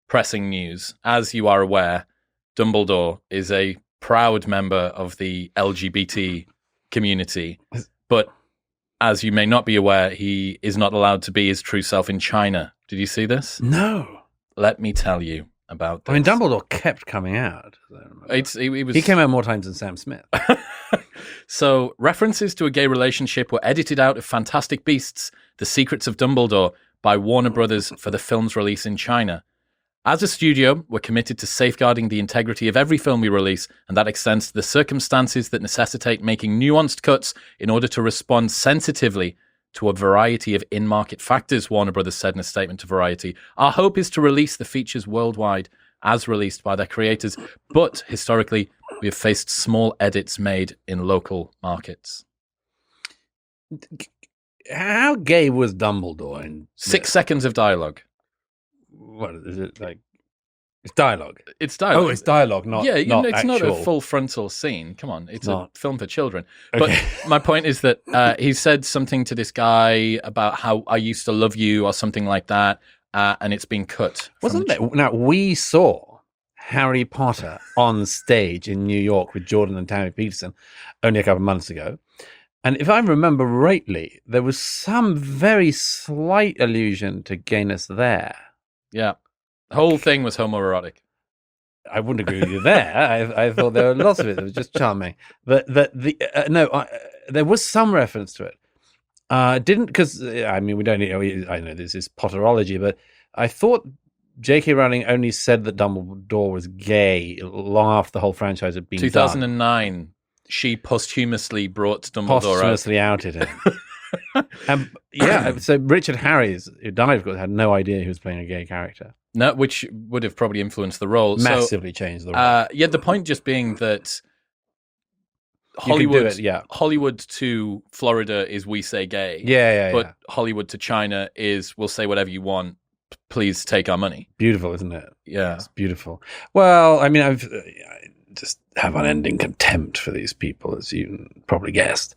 pressing news. As you are aware, Dumbledore is a proud member of the LGBT community, but as you may not be aware, he is not allowed to be his true self in China. Did you see this? No. Let me tell you about this. I mean, Dumbledore kept coming out. He came out more times than Sam Smith. So, references to a gay relationship were edited out of Fantastic Beasts: The Secrets of Dumbledore by Warner Brothers for the film's release in China. As a studio, we're committed to safeguarding the integrity of every film we release, and that extends to the circumstances that necessitate making nuanced cuts in order to respond sensitively to a variety of in-market factors, Warner Brothers said in a statement to Variety. Our hope is to release the features worldwide as released by their creators, but historically, we have faced small edits made in local markets. How gay was Dumbledore? In 6 seconds of dialogue. What is it like? It's dialogue. It's dialogue. Oh, it's dialogue, not yeah. Not it's actual. not a full frontal scene. Come on, it's a film for children. Okay. But my point is that he said something to this guy about how I used to love you or something like that, and it's been cut. Wasn't it? Now we saw Harry Potter on stage in New York with Jordan and Tammy Peterson only a couple of months ago. And if I remember rightly, there was some very slight allusion to gayness there. Yeah. The whole thing was homoerotic. I wouldn't agree with you there. I thought there were lots of it that was just charming. But there was some reference to it. Didn't, because, I mean, we don't need, I know this is Potterology, but I thought J.K. Rowling only said that Dumbledore was gay long after the whole franchise had been 2009. done. She posthumously brought Dumbledore outed him. So Richard Harris, who died, of course, had no idea he was playing a gay character. No, which would have probably influenced the role. Massively changed the role. The point just being that Hollywood to Florida is we say gay. But Hollywood to China is we'll say whatever you want. Please take our money. Beautiful, isn't it? Yeah. It's beautiful. Well, I mean, I just have unending contempt for these people, as you probably guessed.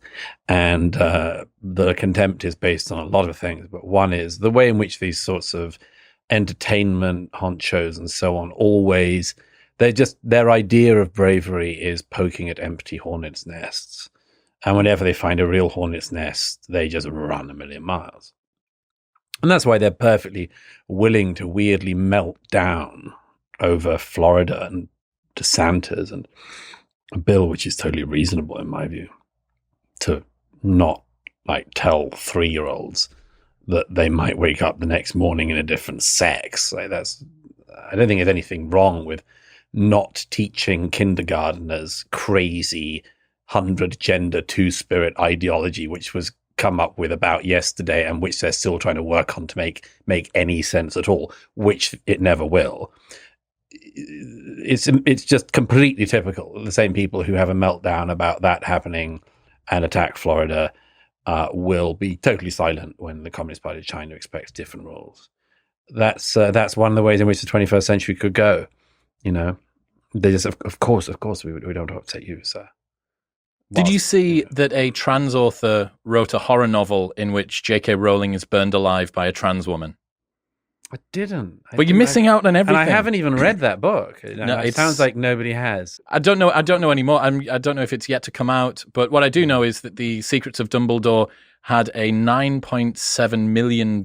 And the contempt is based on a lot of things. But one is the way in which these sorts of entertainment honchos and so on always, their idea of bravery is poking at empty hornets' nests. And whenever they find a real hornet's nest, they just run a million miles. And that's why they're perfectly willing to weirdly melt down over Florida and DeSantis and a bill which is totally reasonable in my view to not tell 3-year-olds that they might wake up the next morning in a different sex. I don't think there's anything wrong with not teaching kindergarteners crazy 100 gender 2-spirit ideology which was come up with about yesterday and which they're still trying to work on to make any sense at all, which it never will. It's just completely typical. The same people who have a meltdown about that happening and attack Florida will be totally silent when the Communist Party of China expects different rules. That's one of the ways in which the 21st century could go. You know, they just of course we don't upset you, sir. Did you see that a trans author wrote a horror novel in which J.K. Rowling is burned alive by a trans woman? I didn't. But you're missing out on everything. And I haven't even read that book. It sounds like nobody has. I don't know anymore. I don't know if it's yet to come out. But what I do know is that The Secrets of Dumbledore had a $9.7 million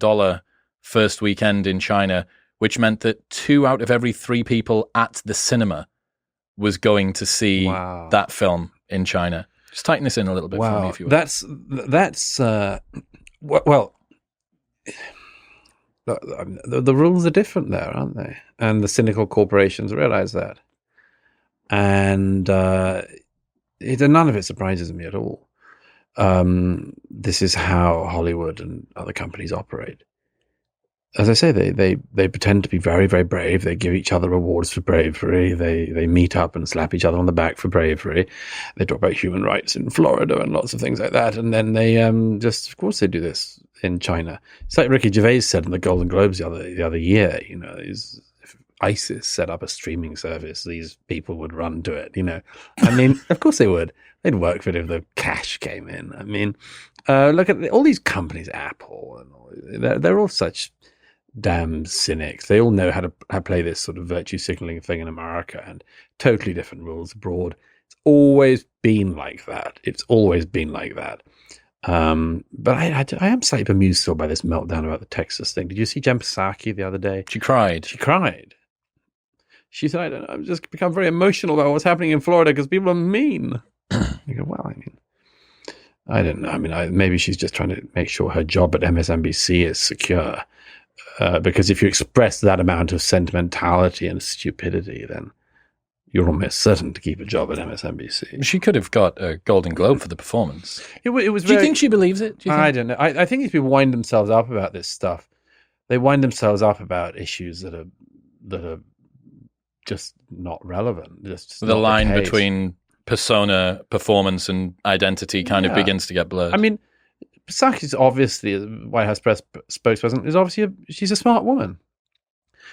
first weekend in China, which meant that 2 out of every 3 people at the cinema was going to see that film in China. Just tighten this in a little bit for me, if you would. The rules are different there, aren't they? And the cynical corporations realize that. And none of it surprises me at all. This is how Hollywood and other companies operate. As I say, they pretend to be very, very brave. They give each other awards for bravery. They meet up and slap each other on the back for bravery. They talk about human rights in Florida and lots of things like that. And then they of course, they do this in China. It's like Ricky Gervais said in the Golden Globes the other year. You know, if ISIS set up a streaming service, these people would run to it. You know, I mean, of course they would. They'd work for it if the cash came in. I mean, look at all these companies, Apple, and they're all such damn cynics. They all know how to play this sort of virtue signaling thing in America, and totally different rules abroad. It's always been like that. But I am slightly bemused still by this meltdown about the Texas thing. Did you see Jen Psaki the other day? She cried. She said, I don't know, I've just become very emotional about what's happening in Florida because people are mean. I go, well, I mean, I don't know. I mean, maybe she's just trying to make sure her job at MSNBC is secure. Because if you express that amount of sentimentality and stupidity, then you're almost certain to keep a job at MSNBC. She could have got a Golden Globe for the performance. It was. Do you think she believes it? I don't know. I think these people wind themselves up about this stuff. They wind themselves up about issues that are just not relevant. Just the line between persona, performance, and identity kind of begins to get blurred. I mean, Psaki's obviously, as White House press spokesperson, she's a smart woman.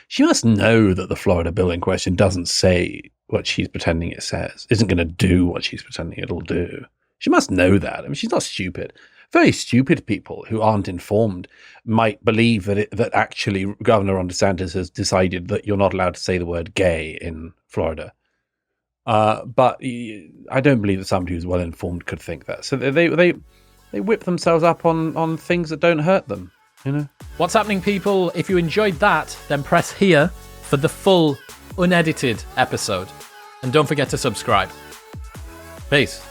She must know that the Florida bill in question doesn't say what she's pretending it says, isn't going to do what she's pretending it'll do. She must know that. I mean, she's not stupid. Very stupid people who aren't informed might believe that actually Governor Ron DeSantis has decided that you're not allowed to say the word gay in Florida. But I don't believe that somebody who's well informed could think that. So they whip themselves up on things that don't hurt them. You know? What's happening, people? If you enjoyed that, then press here for the full, unedited episode. And don't forget to subscribe. Peace.